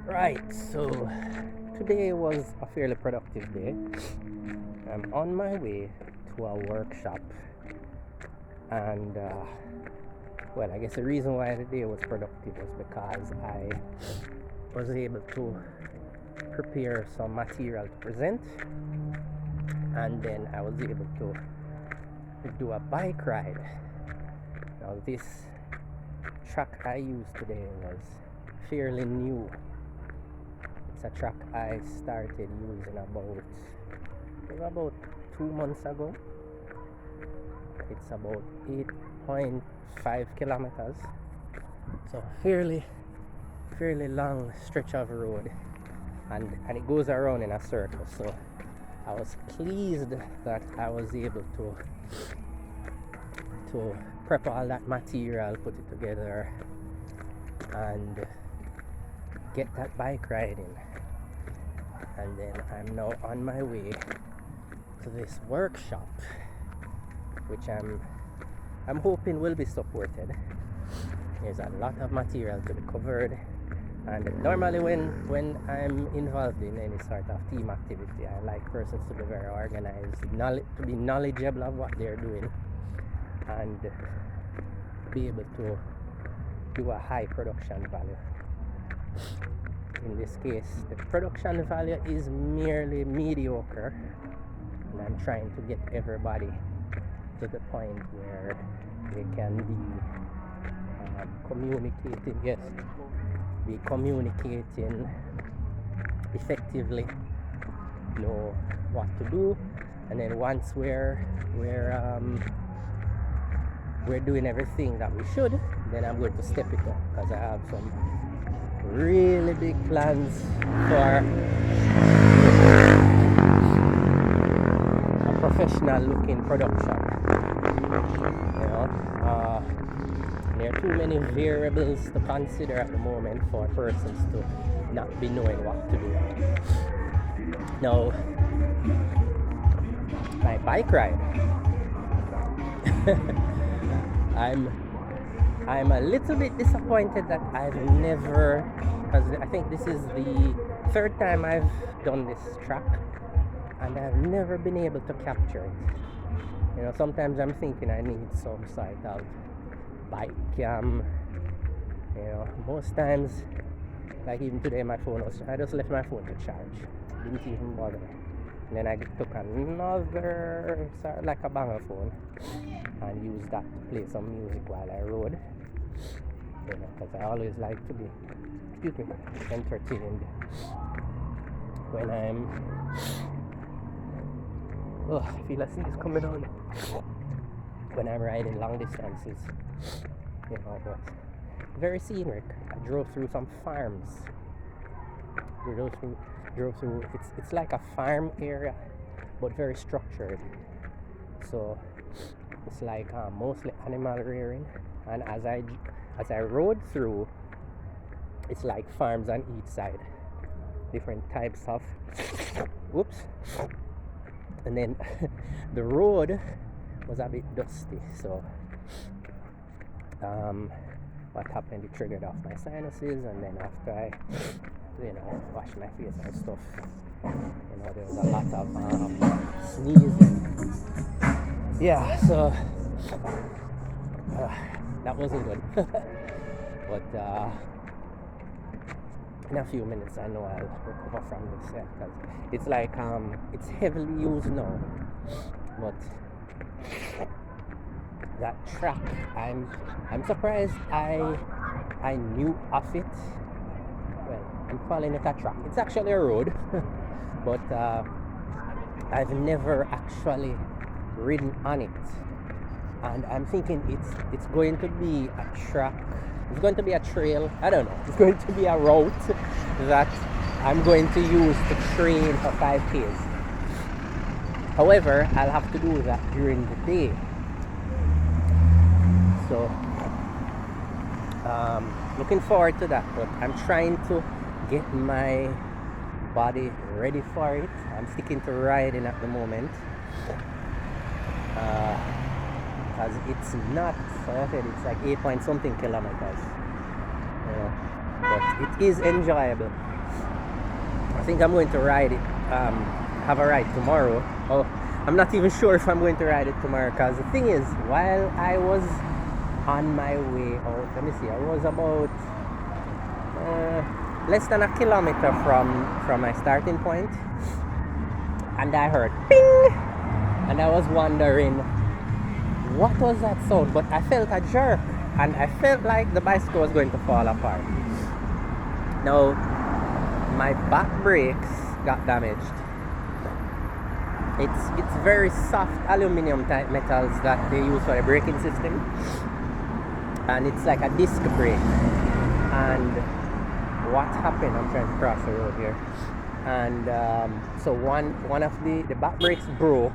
Right, so today was a fairly productive day. I'm on my way to a workshop, and well, I guess the reason why the day was productive was because I was able to prepare some material to present, and then I was able to do a bike ride. Now, this track I used today was fairly new. It's a track I started using about 2 months ago. It's about 8.5 kilometers, so fairly long stretch of road, and it goes around in a circle. So I was pleased that I was able to prep all that material, put it together, and get that bike riding. And then I'm now on my way to this workshop, which I'm hoping will be supported. There's a lot of material to be covered, and normally when I'm involved in any sort of team activity, I like persons to be very organized, to be knowledgeable of what they're doing, and be able to do a high production value. In this case, the production value is merely mediocre, and I'm trying to get everybody to the point where they can be communicating effectively, know what to do, and then once we're doing everything that we should, then I'm going to step it up, because I have some really big plans for a professional looking production. There are too many variables to consider at the moment for persons to not be knowing what to do. Now, my bike ride, I'm a little bit disappointed that I've never, because I think this is the third time I've done this track, and I've never been able to capture it. Sometimes I'm thinking I need some sort of bike cam. Most times, like even today, I just left my phone to charge, didn't even bother. And then I took another sort of like a banger phone and used that to play some music while I rode, because I always like to be entertained when I'm I feel like it's coming on when I'm riding long distances. But very scenic. I drove through some farms. Drove through. It's like a farm area, but very structured. So it's like mostly animal rearing. And as I rode through, it's like farms on each side, different types of. Whoops. And then the road was a bit dusty. So what happened? It triggered off my sinuses, and then after I washed my face and stuff, there was a lot of sneezing. Yeah, so that wasn't good. But in a few minutes I know I'll recover from this, because it's like it's heavily used now. But that track, I'm surprised I knew of it. Well, I'm calling it a track. It's actually a road, but I've never actually ridden on it. And I'm thinking it's going to be a track. It's going to be a trail. I don't know. It's going to be a route that I'm going to use to train for 5Ks. However, I'll have to do that during the day. So, looking forward to that. But I'm trying to get my body ready for it. I'm sticking to riding at the moment. Because it's not, like I said, it's like 8 point something kilometers. But it is enjoyable. think I'm going to ride it, have a ride tomorrow. Oh, I'm not even sure if I'm going to ride it tomorrow, because the thing is, while I was on my way out, let me see, I was about less than a kilometer from my starting point, and I heard ping, and I was wondering what was that sound, but I felt a jerk, and I felt like the bicycle was going to fall apart. Now, my back brakes got damaged. It's very soft aluminum type metals that they use for the braking system, and it's like a disc brake. And what happened? I'm trying to cross the road here, and so one of the back brakes broke,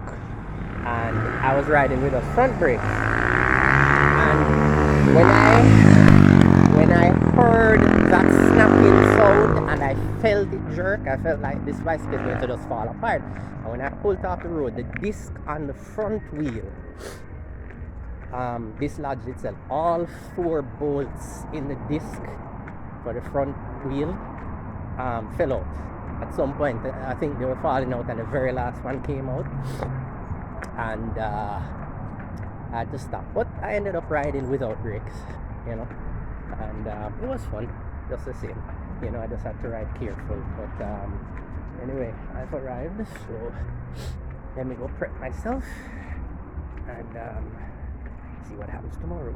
and I was riding with the front brakes, and when I heard that snapping sound and I felt it jerk, I felt like this bicycle is going to just fall apart. And when I pulled off the road, the disc on the front wheel dislodged itself. All 4 bolts in the disc for the front wheel fell out. At some point, I think they were falling out, and the very last one came out, and I had to stop. But I ended up riding without brakes, you know, and it was fun, just the same. You know, I just had to ride careful. But anyway, I've arrived, so let me go prep myself and see what happens tomorrow.